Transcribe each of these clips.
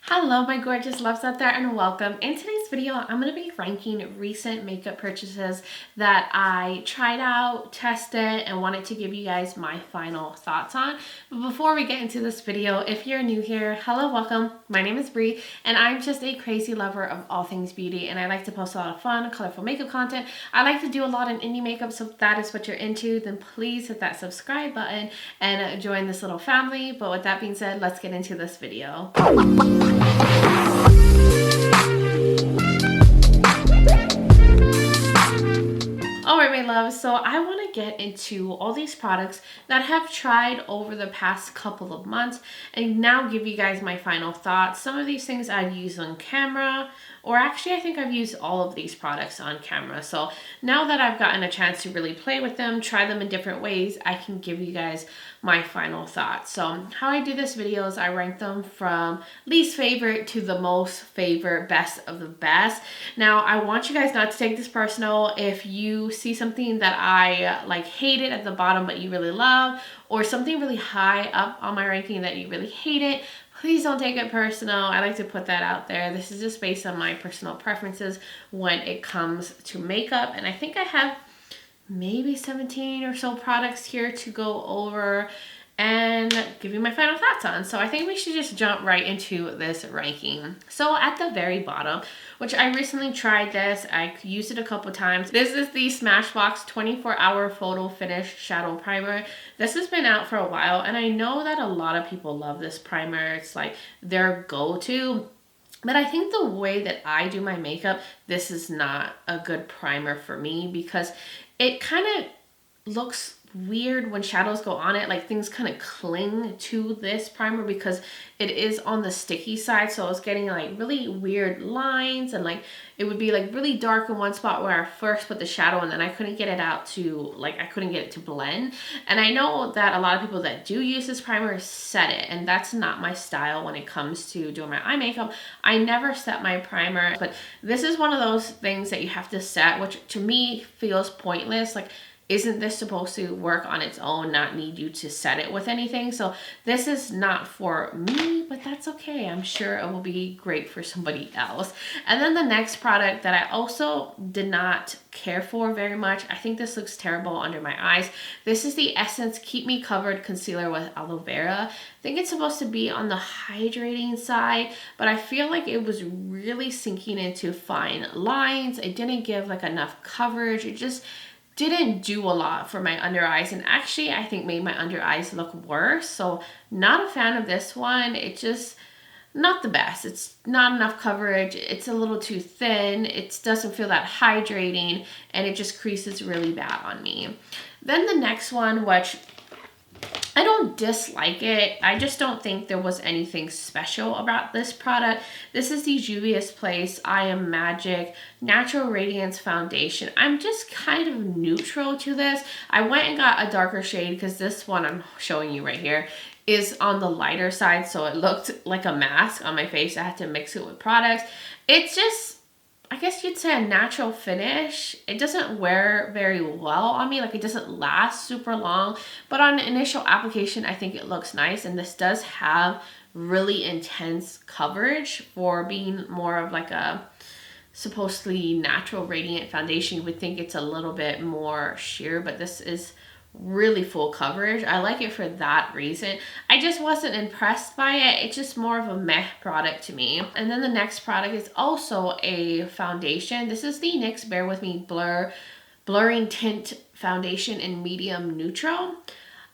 Hello my gorgeous loves out there and welcome. In today's video, I'm going to be ranking recent makeup purchases that I tried out, tested, and wanted to give you guys my final thoughts on. But before we get into this video, if you're new here, hello, welcome. My name is Bri and I'm just a crazy lover of all things beauty, and I like to post a lot of fun, colorful makeup content. I like to do a lot in indie makeup, so if that is what you're into, then please hit that subscribe button and join this little family. But with that being said, let's get into this video. Alright my loves, so I want to get into all these products that I have tried over the past couple of months and now give you guys my final thoughts. Some of these things I've used on camera, or actually I think I've used all of these products on camera. So now that I've gotten a chance to really play with them, try them in different ways, I can give you guys my final thoughts. So how I do this video is I rank them from least favorite to the most favorite, best of the best. Now I want you guys not to take this personal. If you see something that I like hated at the bottom but you really love, or something really high up on my ranking that you really hate it, please don't take it personal. I like to put that out there. This is just based on my personal preferences when it comes to makeup. And I think I have maybe 17 or so products here to go over and give you my final thoughts on. So I think we should just jump right into this ranking. So at the very bottom, which I recently tried this, I used it a couple times. This is the Smashbox 24-Hour Photo Finish Shadow Primer. This has been out for a while, and I know that a lot of people love this primer. It's like their go-to. But I think the way that I do my makeup, this is not a good primer for me because it kind of looks weird when shadows go on it. Like things kind of cling to this primer because it is on the sticky side. So I was getting like really weird lines, and like it would be like really dark in one spot where I first put the shadow and then I couldn't get it out to like, I couldn't get it to blend. And I know that a lot of people that do use this primer set it, and that's not my style when it comes to doing my eye makeup. I never set my primer, but this is one of those things that you have to set, which to me feels pointless. Like, isn't this supposed to work on its own, not need you to set it with anything? So this is not for me, but that's okay. I'm sure it will be great for somebody else. And then the next product that I also did not care for very much, I think this looks terrible under my eyes. This is the Essence Keep Me Covered Concealer with Aloe Vera. I think it's supposed to be on the hydrating side, but I feel like it was really sinking into fine lines. It didn't give like enough coverage. It just didn't do a lot for my under eyes, and actually I think made my under eyes look worse. So not a fan of this one. It's just not the best. It's not enough coverage. It's a little too thin. It doesn't feel that hydrating, and it just creases really bad on me. Then the next one, which I don't dislike it, I just don't think there was anything special about this product. This is the Juvia's Place I Am Magic Natural Radiance Foundation. I'm just kind of neutral to this. I went and got a darker shade because this one I'm showing you right here is on the lighter side, so it looked like a mask on my face. I had to mix it with products. It's just, I guess you'd say, a natural finish. It doesn't wear very well on me. Like, it doesn't last super long, but on initial application, I think it looks nice. And this does have really intense coverage for being more of like a supposedly natural radiant foundation. You would think it's a little bit more sheer, but this is really full coverage. I like it for that reason. I just wasn't impressed by it. It's just more of a meh product to me. And then the next product is also a foundation. This is the NYX Bear With Me Blurring Tint Foundation in Medium Neutral.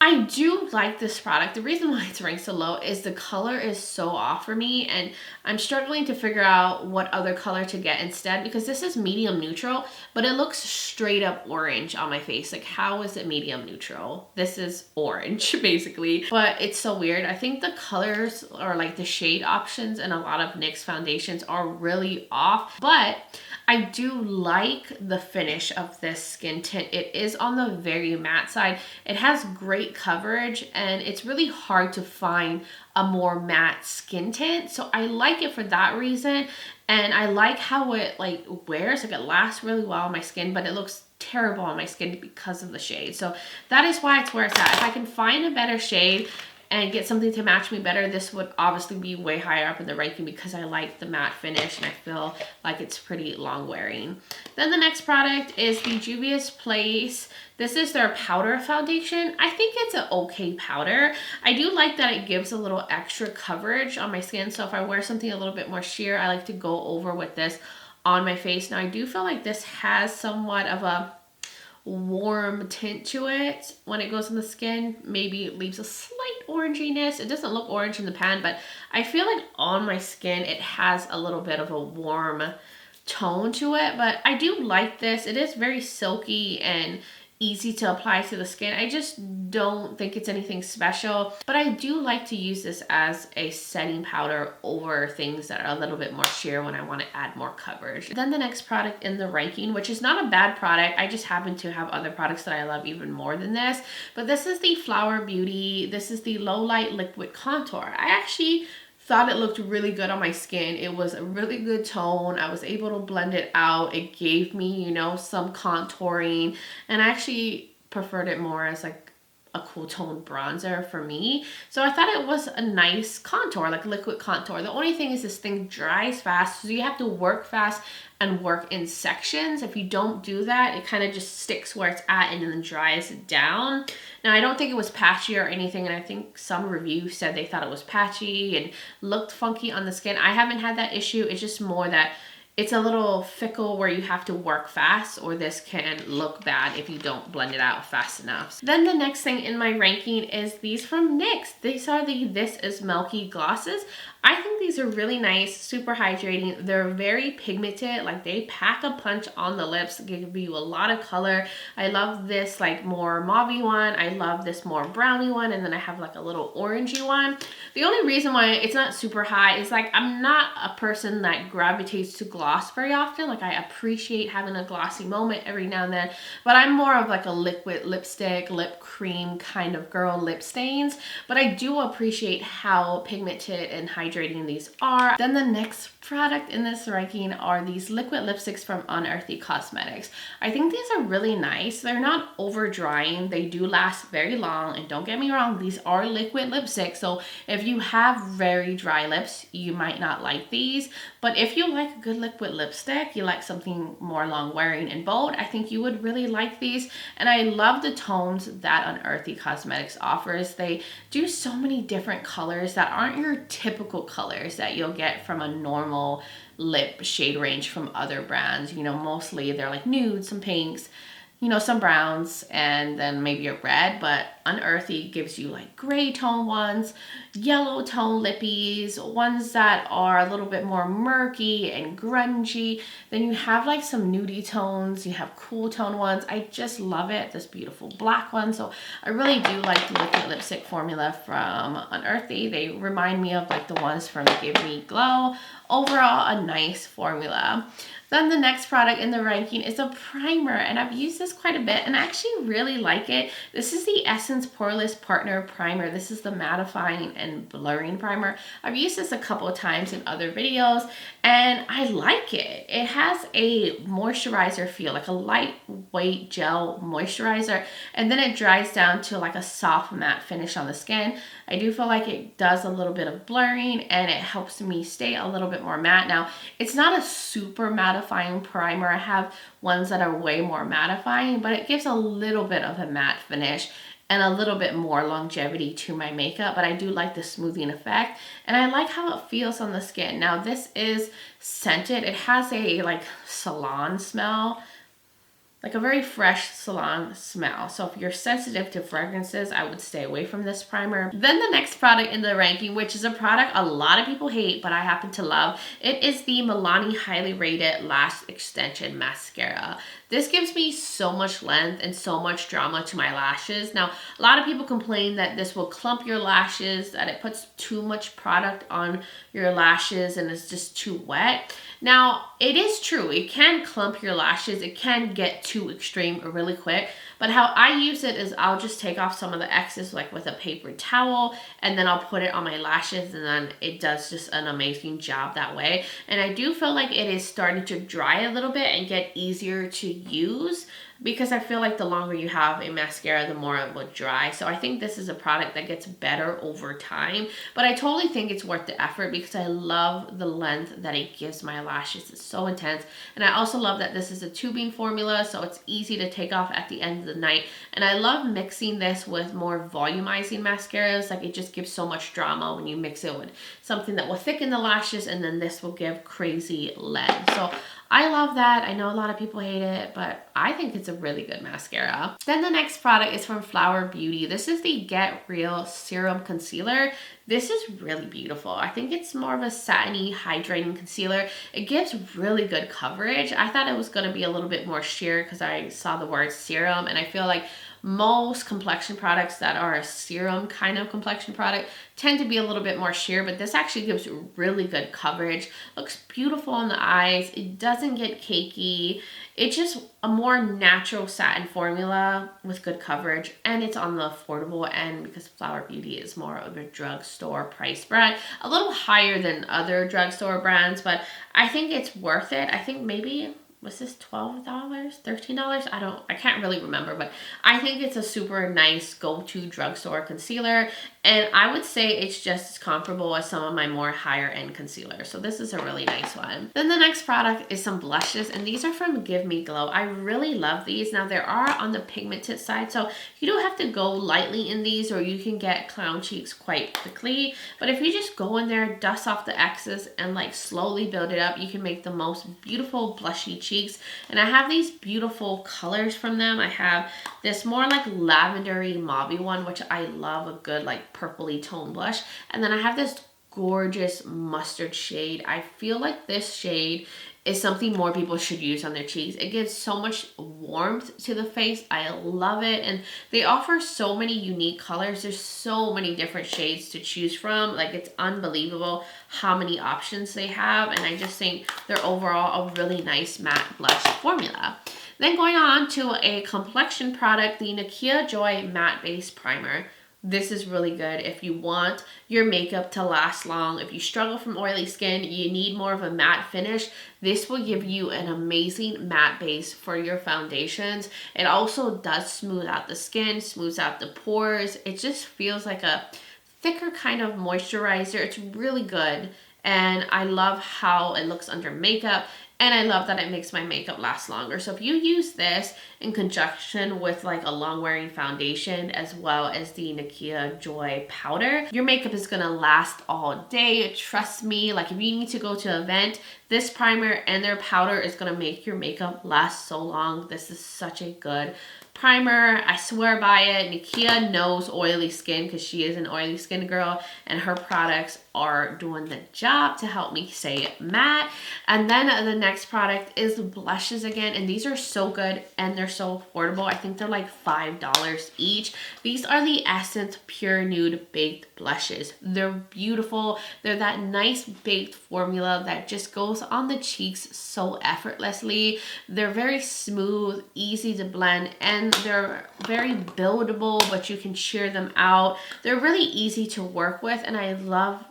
I do like this product. The reason why it's ranked so low is the color is so off for me, and I'm struggling to figure out what other color to get instead, because this is medium neutral, but it looks straight up orange on my face. Like, how is it medium neutral? This is orange, basically. But it's so weird. I think the colors, or like the shade options in a lot of NYX foundations, are really off, but I do like the finish of this skin tint. It is on the very matte side. It has great coverage, and it's really hard to find a more matte skin tint. So I like it for that reason. And I like how it like wears. Like, it lasts really well on my skin, but it looks terrible on my skin because of the shade. So that is why it's where it's at. If I can find a better shade, and get something to match me better, this would obviously be way higher up in the ranking because I like the matte finish and I feel like it's pretty long wearing. Then the next product is the Juvia's Place. This is their powder foundation. I think it's an okay powder. I do like that it gives a little extra coverage on my skin. So if I wear something a little bit more sheer, I like to go over with this on my face. Now I do feel like this has somewhat of a warm tint to it when it goes on the skin. Maybe it leaves a slight oranginess. It doesn't look orange in the pan, but I feel like on my skin it has a little bit of a warm tone to it. But I do like this. It is very silky and easy to apply to the skin. I just don't think it's anything special, but I do like to use this as a setting powder over things that are a little bit more sheer when I want to add more coverage. Then the next product in the ranking, which is not a bad product, I just happen to have other products that I love even more than this, but this is the Flower Beauty. This is the Low Light Liquid Contour. I actually thought it looked really good on my skin. It was a really good tone. I was able to blend it out. It gave me, you know, some contouring, and I actually preferred it more as like a cool tone bronzer for me. So I thought it was a nice contour, like liquid contour. The only thing is this thing dries fast, so you have to work fast and work in sections. If you don't do that, it kind of just sticks where it's at and then dries down. Now, I don't think it was patchy or anything, and I think some reviews said they thought it was patchy and looked funky on the skin. I haven't had that issue. It's just more that it's a little fickle where you have to work fast, or this can look bad if you don't blend it out fast enough. Then the next thing in my ranking is these from NYX. These are the This Is Milky glosses. I think these are really nice, super hydrating. They're very pigmented, like they pack a punch on the lips, give you a lot of color. I love this like more mauve-y one. I love this more brownie one, and then I have like a little orangey one. The only reason why it's not super high is like I'm not a person that gravitates to gloss very often. Like I appreciate having a glossy moment every now and then, but I'm more of like a liquid lipstick, lip cream kind of girl, lip stains. But I do appreciate how pigmented and hydrating these are. Then the next product in this ranking are these liquid lipsticks from Unearthly Cosmetics. I think these are really nice. They're not over drying. They do last very long, and don't get me wrong, these are liquid lipsticks, so if you have very dry lips, you might not like these. But if you like a good liquid lipstick, you like something more long wearing and bold, I think you would really like these. And I love the tones that Unearthly Cosmetics offers. They do so many different colors that aren't your typical colors that you'll get from a normal lip shade range from other brands. You know, mostly they're like nudes, some pinks, you know, some browns, and then maybe a red. But Unearthly gives you like gray tone ones, yellow tone lippies, ones that are a little bit more murky and grungy. Then you have like some nudie tones, you have cool tone ones. I just love it. This beautiful black one. So I really do like the liquid lipstick formula from Unearthly. They remind me of like the ones from Give Me Glow. Overall, a nice formula. Then the next product in the ranking is a primer, and I've used this quite a bit and I actually really like it. This is the Essence Poreless Partner Primer. This is the mattifying and blurring primer. I've used this a couple of times in other videos and I like it. It has a moisturizer feel, like a lightweight gel moisturizer, and then it dries down to like a soft matte finish on the skin. I do feel like it does a little bit of blurring and it helps me stay a little bit more matte. Now, it's not a super mattifying primer. I have ones that are way more mattifying, but it gives a little bit of a matte finish and a little bit more longevity to my makeup. But I do like the smoothing effect, and I like how it feels on the skin. Now, this is scented. It has a like salon smell, like a very fresh salon smell. So if you're sensitive to fragrances, I would stay away from this primer. Then the next product in the ranking, which is a product a lot of people hate, but I happen to love, it is the Milani Highly Rated Lash Extension Mascara. This gives me so much length and so much drama to my lashes. Now, a lot of people complain that this will clump your lashes, that it puts too much product on your lashes and it's just too wet. Now, it is true. It can clump your lashes. It can get too extreme really quick. But how I use it is I'll just take off some of the excess like with a paper towel, and then I'll put it on my lashes, and then it does just an amazing job that way. And I do feel like it is starting to dry a little bit and get easier to use because I feel like the longer you have a mascara, the more it will dry. So I think this is a product that gets better over time, but I totally think it's worth the effort because I love the length that it gives my lashes. It's so intense. And I also love that this is a tubing formula, so it's easy to take off at the end of the night. And I love mixing this with more volumizing mascaras. Like, it just gives so much drama when you mix it with something that will thicken the lashes, and then this will give crazy length. So I love that. I know a lot of people hate it, but I think it's a really good mascara. Then the next product is from Flower Beauty. This is the Get Real Serum Concealer. This is really beautiful. I think it's more of a satiny, hydrating concealer. It gives really good coverage. I thought it was going to be a little bit more sheer because I saw the word serum, and I feel like most complexion products that are a serum kind of complexion product tend to be a little bit more sheer, but this actually gives really good coverage. Looks beautiful on the eyes. It doesn't get cakey. It's just a more natural satin formula with good coverage, and it's on the affordable end because Flower Beauty is more of a drugstore price brand, a little higher than other drugstore brands, but I think it's worth it. I think maybe, was this $12, $13? I can't really remember, but I think it's a super nice go-to drugstore concealer, and I would say it's just as comparable as some of my more higher end concealers. So this is a really nice one. Then the next product is some blushes, and these are from Give Me Glow. I really love these. Now, they are on the pigmented side, so you don't have to go lightly in these, or you can get clown cheeks quite quickly. But if you just go in there, dust off the excess, and like slowly build it up, you can make the most beautiful blushy cheeks. And I have these beautiful colors from them. I have this more like lavendery mauvey one, which I love, a good like purpley tone blush. And then I have this gorgeous mustard shade. I feel like this shade is something more people should use on their cheeks. It gives so much warmth to the face. I love it. And they offer so many unique colors. There's so many different shades to choose from. Like, it's unbelievable how many options they have. And I just think they're overall a really nice matte blush formula. Then going on to a complexion product, the Nakia Joy Matte Base Primer. This is really good if you want your makeup to last long. If you struggle from oily skin, you need more of a matte finish, this will give you an amazing matte base for your foundations. It also does smooth out the skin, smooths out the pores. It just feels like a thicker kind of moisturizer. It's really good, and I love how it looks under makeup. And I love that it makes my makeup last longer. So if you use this in conjunction with like a long wearing foundation, as well as the Nakia Joy powder, your makeup is gonna last all day. Trust me, like if you need to go to an event, this primer and their powder is gonna make your makeup last so long. This is such a good primer. I swear by it. Nakia knows oily skin because she is an oily skin girl, and her products are doing the job to help me stay matte. And then the next product is blushes again, and these are so good and they're so affordable. I think they're like $5 each. These are the Essence Pure Nude Baked Blushes. They're beautiful. They're that nice baked formula that just goes on the cheeks so effortlessly. They're very smooth, easy to blend, and they're very buildable, but you can sheer them out. They're really easy to work with, and I love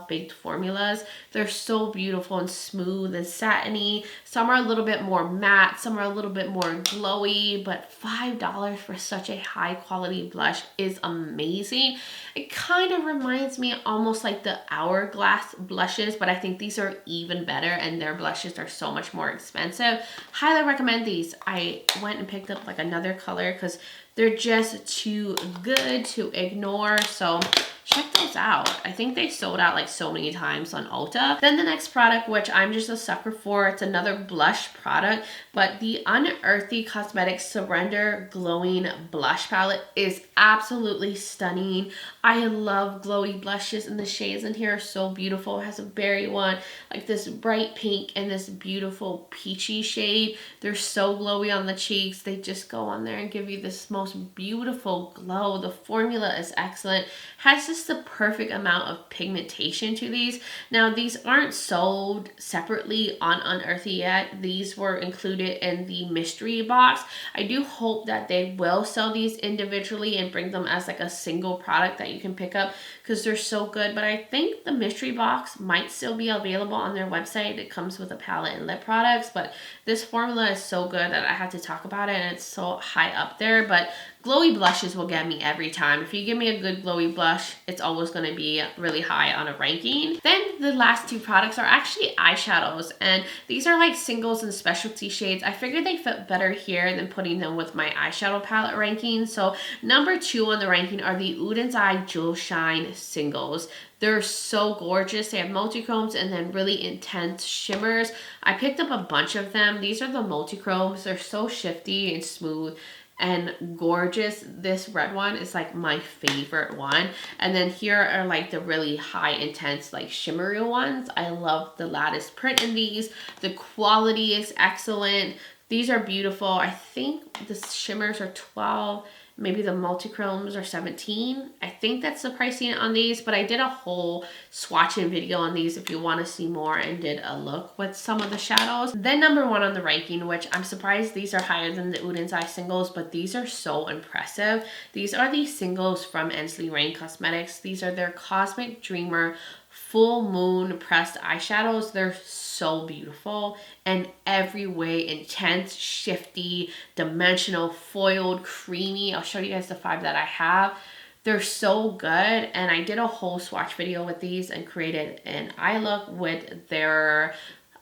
baked formulas. They're so beautiful and smooth and satiny. Some are a little bit more matte, some are a little bit more glowy, but $5 for such a high quality blush is amazing. It kind of reminds me almost like the Hourglass blushes, but I think these are even better, and their blushes are so much more expensive. Highly recommend these. I went and picked up like another color because they're just too good to ignore. So check those out. I think they sold out like so many times on Ulta. Then the next product, which I'm just a sucker for, it's another blush product, but the Unearthly Cosmetics Surrender Glowing Blush Palette is absolutely stunning. I love glowy blushes, and the shades in here are so beautiful. It has a berry one, like this bright pink, and this beautiful peachy shade. They're so glowy on the cheeks. They just go on there and give you this most most beautiful glow. The formula is excellent. Has just the perfect amount of pigmentation to these. Now, these aren't sold separately on Unearthly yet. These were included in the mystery box. I do hope that they will sell these individually and bring them as like a single product that you can pick up because they're so good. But I think the mystery box might still be available on their website. It comes with a palette and lip products, but this formula is so good that I have to talk about it, and it's so high up there. But glowy blushes will get me every time. If you give me a good glowy blush, it's always going to be really high on a ranking. Then the last two products are actually eyeshadows, and these are like singles and specialty shades. I figured they fit better here than putting them with my eyeshadow palette ranking. So number 2 on the ranking are the Uden's Eye Jewel Shine singles. They're so gorgeous. They have multi-chromes and then really intense shimmers. I picked up a bunch of them. These are the multi-chromes. They're so shifty and smooth and gorgeous. This red one is like my favorite one. And then here are like the really high intense like shimmery ones. I love the lattice print in these. The quality is excellent. These are beautiful. I think the shimmers are 12. Maybe the multi-chromes are 17. I think that's the pricing on these, but I did a whole swatching video on these if you want to see more, and did a look with some of the shadows. Then number 1 on the ranking, which I'm surprised these are higher than the Uden's Eye singles, but these are so impressive. These are the singles from Ensley Cosmetics. These are their Cosmic Dreamer Full Moon pressed eyeshadows. They're so beautiful and every way intense, shifty, dimensional, foiled, creamy. I'll show you guys the 5 that I have. They're so good, and I did a whole swatch video with these and created an eye look with their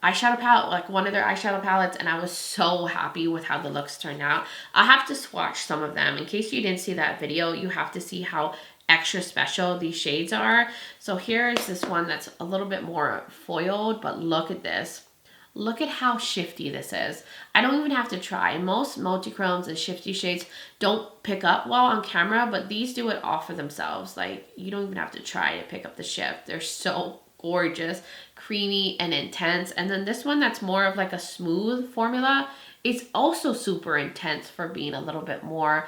eyeshadow palette, like one of their eyeshadow palettes, and I was so happy with how the looks turned out. I'll have to swatch some of them. In case you didn't see that video, you have to see how extra special these shades are. So here is this one that's a little bit more foiled, but look at this. Look at how shifty this is. I don't even have to try. Most multi-chromes and shifty shades don't pick up well on camera, but these do it all for themselves. Like, you don't even have to try to pick up the shift. They're so gorgeous, creamy and intense. And then this one that's more of like a smooth formula, it's also super intense for being a little bit more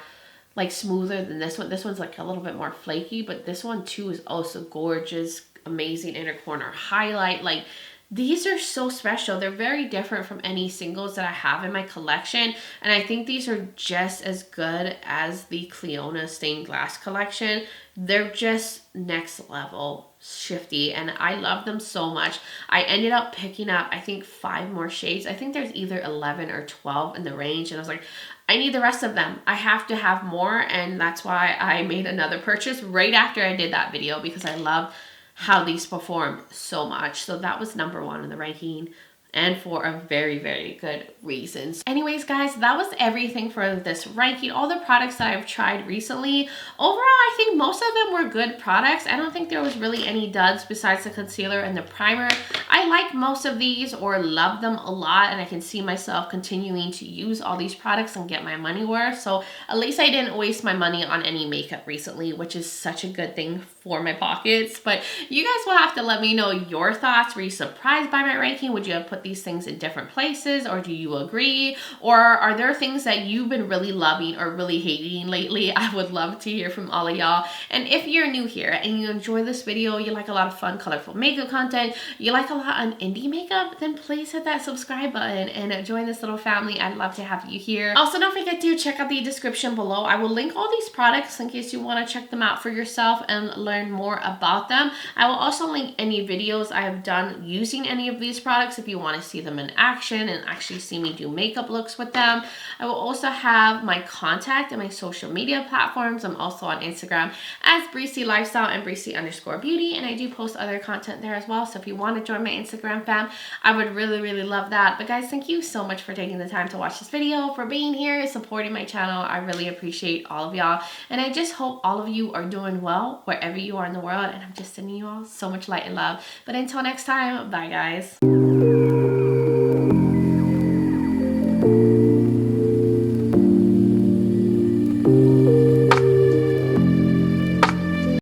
like smoother than this one. This one's like a little bit more flaky, but this one too is also gorgeous, amazing inner corner highlight. Like, these are so special. They're very different from any singles that I have in my collection, and I think these are just as good as the Cleona Stained Glass collection. They're just next level shifty, and I love them so much. I ended up picking up, I think, 5 more shades. I think there's either 11 or 12 in the range, and I was like, I need the rest of them. I have to have more, and that's why I made another purchase right after I did that video, because I love how these perform so much. So that was number 1 in the ranking, and for a very, very good reasons. Anyways, guys, that was everything for this ranking. All the products that I've tried recently. Overall, I think most of them were good products. I don't think there was really any duds besides the concealer and the primer. I like most of these, or love them a lot, and I can see myself continuing to use all these products and get my money worth. So at least I didn't waste my money on any makeup recently, which is such a good thing for my pockets. But you guys will have to let me know your thoughts. Were you surprised by my ranking? Would you have put these things in different places, or do you agree? Or are there things that you've been really loving or really hating lately? I would love to hear from all of y'all. And if you're new here and you enjoy this video, you like a lot of fun, colorful makeup content, you like a lot of indie makeup, then please hit that subscribe button and join this little family. I'd love to have you here. Also, don't forget to check out the description below. I will link all these products in case you want to check them out for yourself and learn more about them. I will also link any videos I have done using any of these products if you want to see them in action and actually see me do makeup looks with them. I will also have my contact and my social media platforms. I'm also on Instagram as Breezy Lifestyle and Breezy_Beauty, and I do post other content there as well. So if you want to join my Instagram fam, I would really, really love that. But guys, thank you so much for taking the time to watch this video, for being here, supporting my channel. I really appreciate all of y'all, and I just hope all of you are doing well wherever you are in the world, and I'm just sending you all so much light and love. But until next time, bye guys.